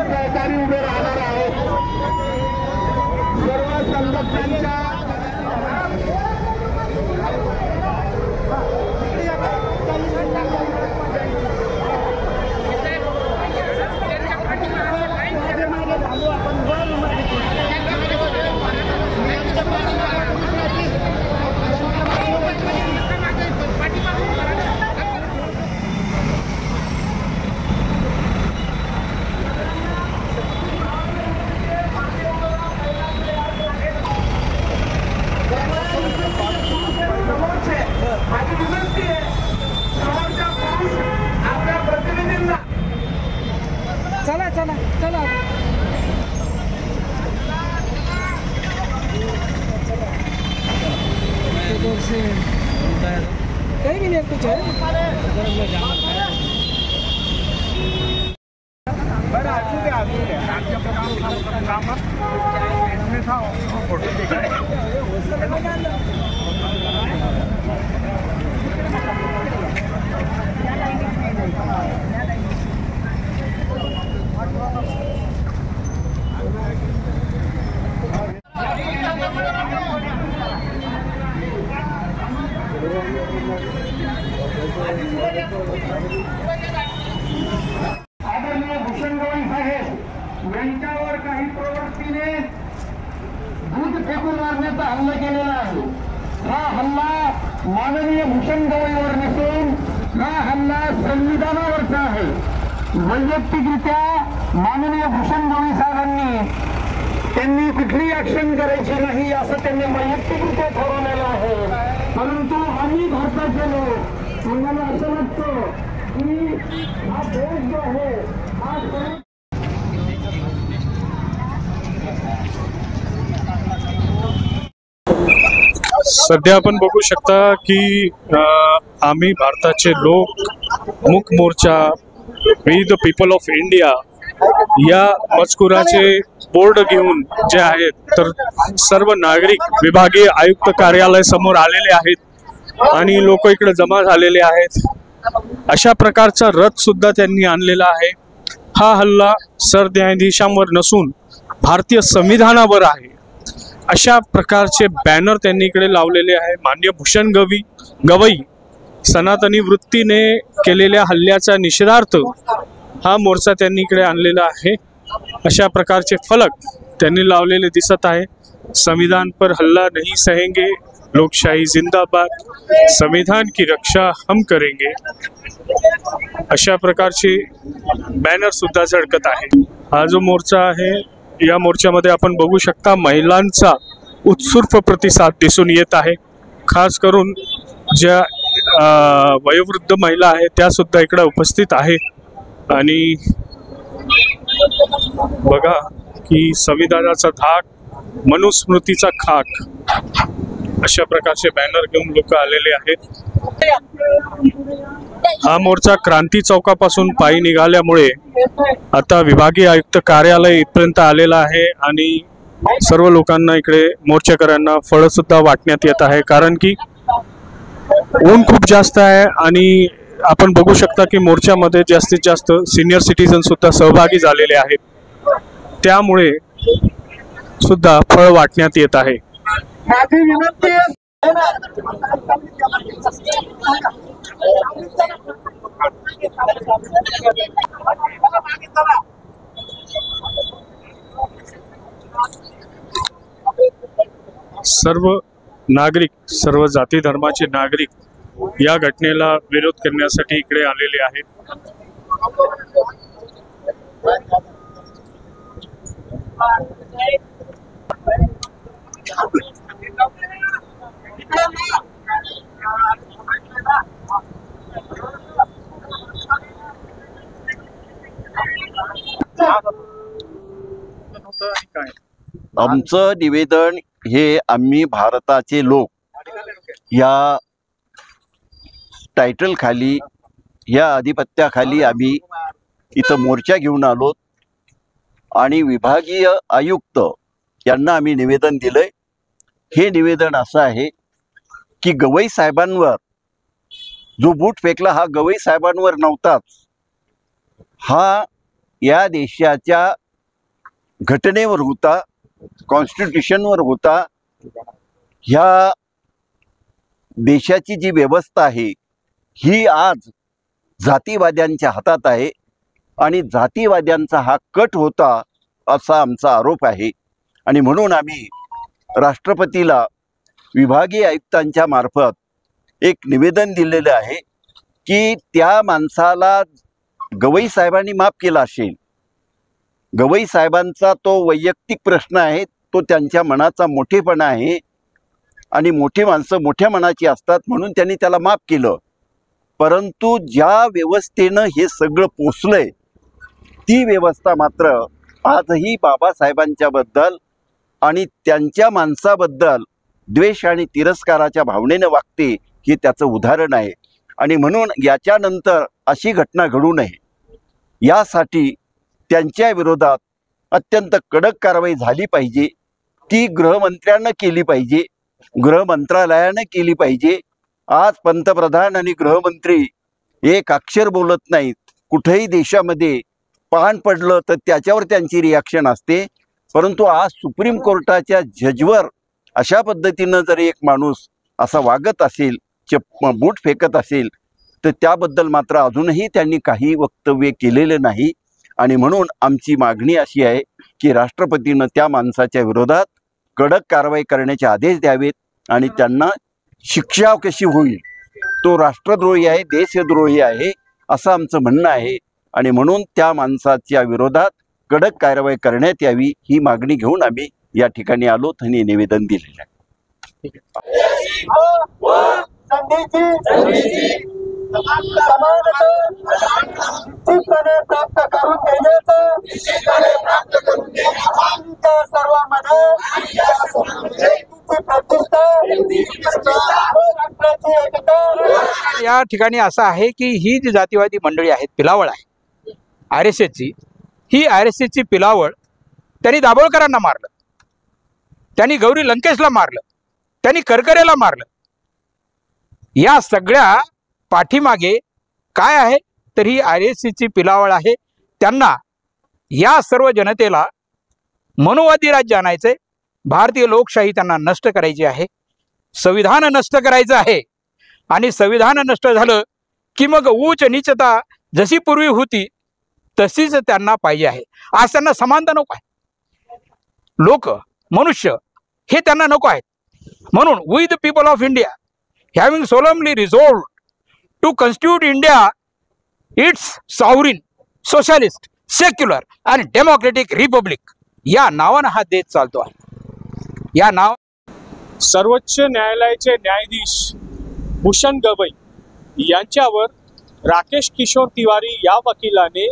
सहकारी उभे राहणार आहेत सर्व संघटनांच्या चला चला चला कहीं भी नहीं कुछ है फोटो दिखाए आदरणीय भूषण गवई साहेब यांच्यावर काही प्रवृत्तीने दूध फेकून मारण्याचा हल्ला केलेला आहे। हा हल्ला माननीय भूषण गवईवर नसून हा हल्ला संविधानावरचा आहे। वैयक्तिकरित्या माननीय भूषण गवई साहेबांनी त्यांनी कुठली ऍक्शन करायची नाही असं त्यांनी वैयक्तिकरित्या ठरवलेलं आहे। परंतु आम्ही भारताचे लोक आम्हाला असं वाटतं की हा देश जो आहे हा सध्या आपण बघू शकता की आम्ही भारताचे लोक मूक मोर्चा we the people of India या मजकुराचे बोर्ड घेऊन जे आहेत तर सर्व नागरिक विभागीय आयुक्त कार्यालय समोर आलेले आहेत आणि लोक इकडे जमा झालेले आहेत। अशा प्रकारचा रथ सुद्धा त्यांनी आणलेला आहे। हा हल्ला सरन्यायाधीशांवर नसून भारतीय संविधानावर आहे अशा प्रकारचे बॅनर त्यांनी इकडे लावलेले आहे। माननीय भूषण गवई सनातनी वृत्तीने केलेल्या हल्ल्याचा निषेधार्थ हा मोर्चा त्यांनी इकडे आणलेला आहे। अशा प्रकारचे फलक त्यांनी लावलेले दिसत आहे। संविधान पर हल्ला नहीं सहेंगे, लोकशाही जिंदाबाद, संविधान की रक्षा हम करेंगे अशा प्रकारचे बॅनर सुद्धा झळकत आहे। हा जो मोर्चा आहे या मोर्चामध्ये आपण बघू शकता महिलांचा उत्स्फूर्त प्रतिसाद दिसून येत आहे। खास करून ज्या वयोवृद्ध महिला आहेत त्या सुद्धा इकडे उपस्थित आहे आणि बघा की संविधानाचा धाक, मनुस्मृतीचा खाक अशा प्रकारचे बॅनर घेऊन लोक आलेले आहेत। हा मोर्चा क्रांती चौकापासून पायी निघाल्यामुळे आता विभागीय आयुक्त कार्यालय इथपर्यंत आलेला आहे आणि सर्व लोकांना इकडे मोर्चेकऱ्यांना फळ सुद्धा वाटण्यात येत आहे कारण की ऊन खूप जास्त आहे आणि आपण बघू शकता की मोर्चामध्ये जास्तीत जास्त सीनियर सिटीजन सुद्धा सहभागी झालेले आहेत त्यामुळे सुद्धा फळ वाटण्यात येत आहे। माझी विनंती सर्व नागरिक, सर्व जाती धर्माचे नागरिक या घटनेला विरोध करण्यासाठी इकडे आलेले आहेत। आमचं निवेदन हे आम्ही भारताचे लोक या टायटल खाली, या आधिपत्याखाली आम्ही इथं मोर्चा घेऊन आलो आणि विभागीय आयुक्त यांना आम्ही निवेदन दिलंय। हे निवेदन असं आहे की गवई साहेबांवर जो बूट फेकला हा गवई साहेबांवर नव्हताच, हा या देशाच्या घटनेवर होता, कॉन्स्टिट्यूशनवर होता. ह्या देशाची जी व्यवस्था आहे ही आज जातीवाद्यांच्या हातात आहे आणि जातीवाद्यांचा हा कट होता असा आमचा आरोप आहे. आणि म्हणून आम्ही राष्ट्रपतीला विभागीय आयुक्तांच्या मार्फत एक निवेदन दिलेलं आहे की त्या माणसाला गवई साहेबांनी माफ केला असेल. गवई साहेबांचा तो वैयक्तिक प्रश्न आहे, तो त्यांच्या मनाचा मोठेपणा आहे आणि मोठी माणसं मोठ्या मनाची असतात म्हणून त्यांनी त्याला माफ केलं. परंतु ज्या व्यवस्थेनं हे सगळं पोचलंय ती व्यवस्था मात्र आजही बाबासाहेबांच्या बद्दल आणि त्यांच्या माणसाबद्दल द्वेष आणि तिरस्काराच्या भावनेनं वागते, हे त्याचं उदाहरण आहे. आणि म्हणून याच्यानंतर अशी घटना घडू नये यासाठी त्यांच्या विरोधात अत्यंत कडक कारवाई झाली पाहिजे. ती गृहमंत्र्यांना केली पाहिजे, गृह मंत्रालयानं केली पाहिजे. आज पंतप्रधान आणि गृहमंत्री एक अक्षर बोलत नाहीत. कुठेही देशामध्ये पान पडलं तर त्याच्यावर त्यांची रिॲक्शन असते, परंतु आज सुप्रीम कोर्टाच्या जजवर अशा पद्धतीनं जर एक माणूस असा वागत असेल, बूट फेकत असेल, तर त्याबद्दल मात्र अजूनही त्यांनी काही वक्तव्य केलेलं नाही. आणि म्हणून आमची मागणी अशी आहे की राष्ट्रपतीनं त्या माणसाच्या विरोधात कडक कारवाई करण्याचे आदेश द्यावेत आणि त्यांना शिक्षा कशी होईल. तो राष्ट्रद्रोही आहे, देशद्रोही आहे असं आमचं म्हणणं आहे. आणि म्हणून त्या माणसाच्या विरोधात कडक कारवाई करण्यात यावी ही मागणी घेऊन आम्ही या ठिकाणी आलो आणि निवेदन दिलेलं आहे. प्राप्त करून या ठिकाणी असं आहे की ही जी जातीवादी मंडळी आहेत, पिलावळ आहे RSSची, ही RSSची पिलावळ त्यांनी दाभोळकरांना मारलं, त्यांनी गौरी लंकेशला मारलं, त्यांनी करकरेला मारलं. या सगळ्या पाठीमागे काय आहे तर ही RSSची पिलावळ आहे. त्यांना या सर्व जनतेला मनोवादी राज्य आणायचंय, भारतीय लोकशाही त्यांना नष्ट करायची आहे, संविधान नष्ट करायचं आहे. आणि संविधान नष्ट झालं की मग उच्च नीचता जशी पूर्वी होती तशीच त्यांना पाहिजे आहे. आज त्यांना समानता नको आहे, लोक मनुष्य हे त्यांना नको आहेत. म्हणून we the people of India having solemnly resolved to constitute India its sovereign socialist secular and democratic republic या नावानं हा देश चालतो आहे. या नाव सर्वोच्च न्यायालयाचे न्यायाधीश भूषण गवई यांच्यावर राकेश किशोर तिवारी या वकिलाने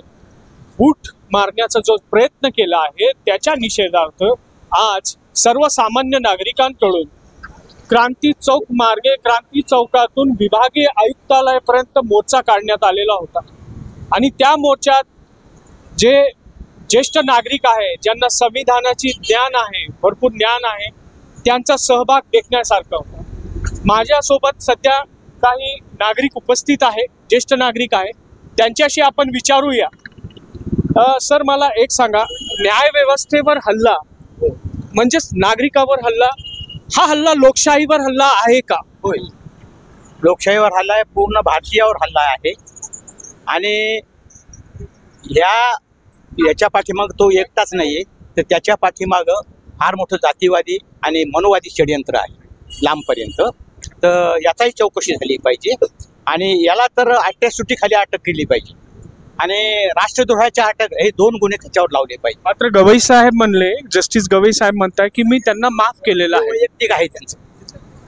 बूट मारण्याचा जो प्रयत्न केला आहे त्याच्या निषेधार्थ आज सर्वसामान्य नागरिकांकडून क्रांती चौक मार्गे क्रांती चौकातून विभागीय आयुक्तालयापर्यंत मोर्चा काढण्यात आलेला होता. आणि त्या मोर्चात जे ज्येष्ठ नागरिक आहे, ज्यांना संविधानाची ज्ञान आहे, भरपूर ज्ञान आहे, त्यांचा सहभाग देखण्यासारखा होता. माझ्यासोबत सध्या काही नागरिक उपस्थित आहे, ज्येष्ठ नागरिक आहे, त्यांच्याशी आपण विचारूया. सर, मला एक सांगा, न्याय व्यवस्थेवर हल्ला म्हणजेच नागरिकावर हल्ला, हा हल्ला लोकशाहीवर हल्ला आहे का? होय, लोकशाहीवर हल्ला आहे, पूर्ण भारतीयावर हल्ला आहे. आणि याच्या पाठीमाग तो एकटाच नाहीये, तर त्याच्या पाठीमाग फार मोठं जातीवादी आणि मनोवादी षडयंत्र आहे लांबपर्यंत. तर याचाही चौकशी झाली पाहिजे आणि याला तर अट्टॅसिटीखाली अटक केली पाहिजे आणि राष्ट्रद्रोहाच्या अटक हे 2 गुन्हे त्याच्यावर लावले पाहिजे. मात्र गवई साहेब म्हणले, जस्टिस गवई साहेब म्हणताय की मी त्यांना माफ केलेलं आहे. वैयक्तिक आहे त्यांचं,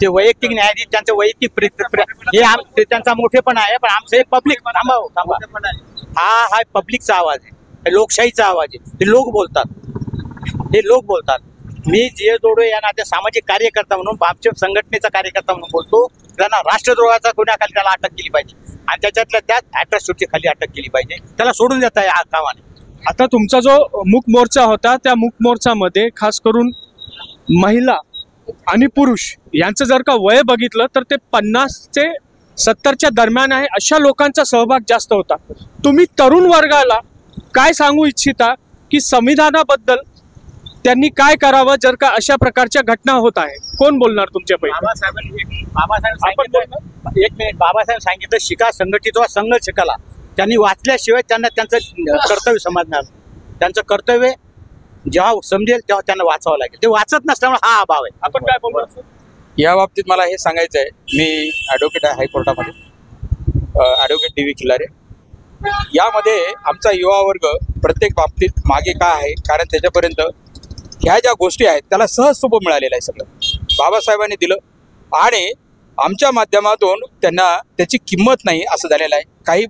ते वैयक्तिक न्यायाधीश, त्यांचं वैयक्तिक हे त्यांचा मोठेपणा आहे. पण आमचं हे पब्लिक हा पब्लिकचा आवाज आहे, लोकशाहीचा आवाज आहे. हे लोक बोलतात. मी जे जोडो या नात्या सामाजिक कार्यकर्ता म्हणून, आमच्या संघटनेचा कार्यकर्ता म्हणून बोलतो. त्यांना राष्ट्रद्रोहाचा गुन्ह्याखाली त्याला अटक केली पाहिजे आणि त्याच्यातल्या त्यात अट्रॉसिटी खाली अटक केली पाहिजे. त्याला सोडून देता या कामाने. आता तुमचा जो मूक मोर्चा होता त्या मूक मोर्चामध्ये खास करून महिला आणि पुरुष यांचं जर का वय बघितलं तर ते 50 ते 70च्या दरम्यान आहे, अशा लोकांचा सहभाग जास्त होता. तुम्ही तरुण वर्गाला काय सांगू इच्छिता की संविधानाबद्दल त्यांनी काय करावं जर का अशा प्रकारच्या घटना होत आहे? कोण बोलणार तुमच्यापैकी? एक मिनिट. बाबासाहेब सांगितलं शिका, संघटित व्हा, संघर्ष शिकाला. त्यांनी वाचल्याशिवाय त्यांना त्यांचं कर्तव्य समजणार. त्यांचं कर्तव्य जेव्हा समजेल तेव्हा त्यांना वाचावं लागेल. ते वाचत नसल्यामुळे हा अभाव आहे. आपण काय बोलणार? या बाबतीत मला हे सांगायचं आहे, मी ॲडव्होकेट आहे हायकोर्टामध्ये, ॲडव्होकेट डी व्ही खिल्लारे. यामध्ये आमचा युवा वर्ग प्रत्येक बाबतीत मागे का आहे, कारण त्याच्यापर्यंत ह्या ज्या गोष्टी आहेत त्याला सहज सोपं मिळालेलं आहे. सगळं बाबासाहेबांनी दिलं आणि आमच्या माध्यमातून त्यांना त्याची किंमत नाही असं झालेलं आहे. काही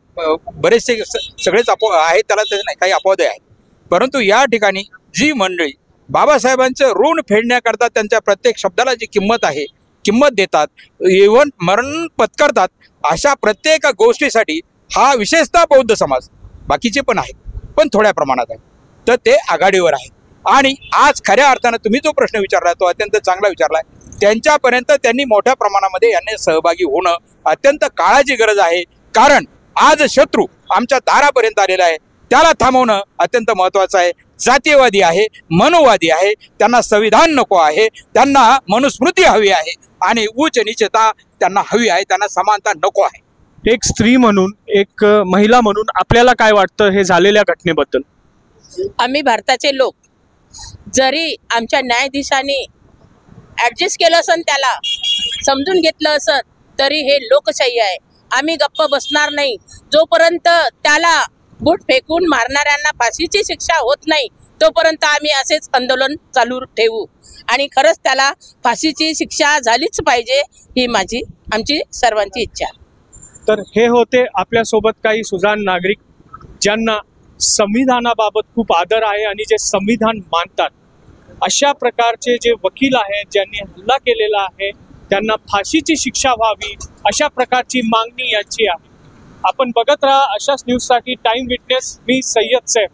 बरेचसे सगळेच आहेत त्याला त्याचे नाही, काही अपवाद आहेत. परंतु या ठिकाणी जी मंडळी बाबासाहेबांचं ऋण फेडण्याकरता त्यांच्या प्रत्येक शब्दाला जी किंमत आहे, किंमत देतात, इव्हन मरण पत्करतात, अशा प्रत्येक गोष्टीसाठी हा विशेषतः बौद्ध समाज, बाकीचे पण आहेत पण थोड्या प्रमाणात आहे, तर ते आघाडीवर आहेत. आणि आज खऱ्या अर्थानं तुम्ही जो प्रश्न विचारला तो अत्यंत चांगला विचारला. त्यांच्यापर्यंत त्यांनी मोठ्या प्रमाणामध्ये यांनी सहभागी होणं अत्यंत काळाची गरज आहे. कारण आज शत्रू आमच्या दारापर्यंत आलेला आहे, त्याला थांबवणं अत्यंत महत्त्वाचं आहे. जातीयवादी आहे, मनोवादी आहे, त्यांना संविधान नको आहे, त्यांना मनुस्मृती हवी आहे आणि उच्च नीचता त्यांना हवी आहे, त्यांना समानता नको आहे. एक स्त्री म्हणून, एक महिला म्हणून आपल्याला काय वाटतं हे झालेल्या घटनेबद्दल? आम्ही भारताचे लोक जरी आमच्या न्यायाधीशांनी ॲडजस्ट केलं असन, त्याला समजून घेतलं असन, तरी हे लोकशाही आहे. आम्ही गप्प बसणार नाही जोपर्यंत त्याला बूट फेकून मारणाऱ्यांना फाशीची शिक्षा होत नाही, तोपर्यंत आम्ही असेच आंदोलन चालू ठेवू. आणि खरंच त्याला फाशीची शिक्षा झालीच पाहिजे, ही आमची सर्वांची इच्छा. तर हे होते आपल्यासोबत काही सुजाण नागरिक ज्यांना संविधानाबाबत खूप आदर आहे आणि जे संविधान मानतात. अशा प्रकारचे जे वकील आहेत ज्यांनी हल्ला केलेला आहे त्यांना फाशीची शिक्षा व्हावी, अशा प्रकारची मागणी यांची आहे. आपण बघत राहा अशाच न्यूजसाठी टाइम विटनेस. मी सय्यद सैफ.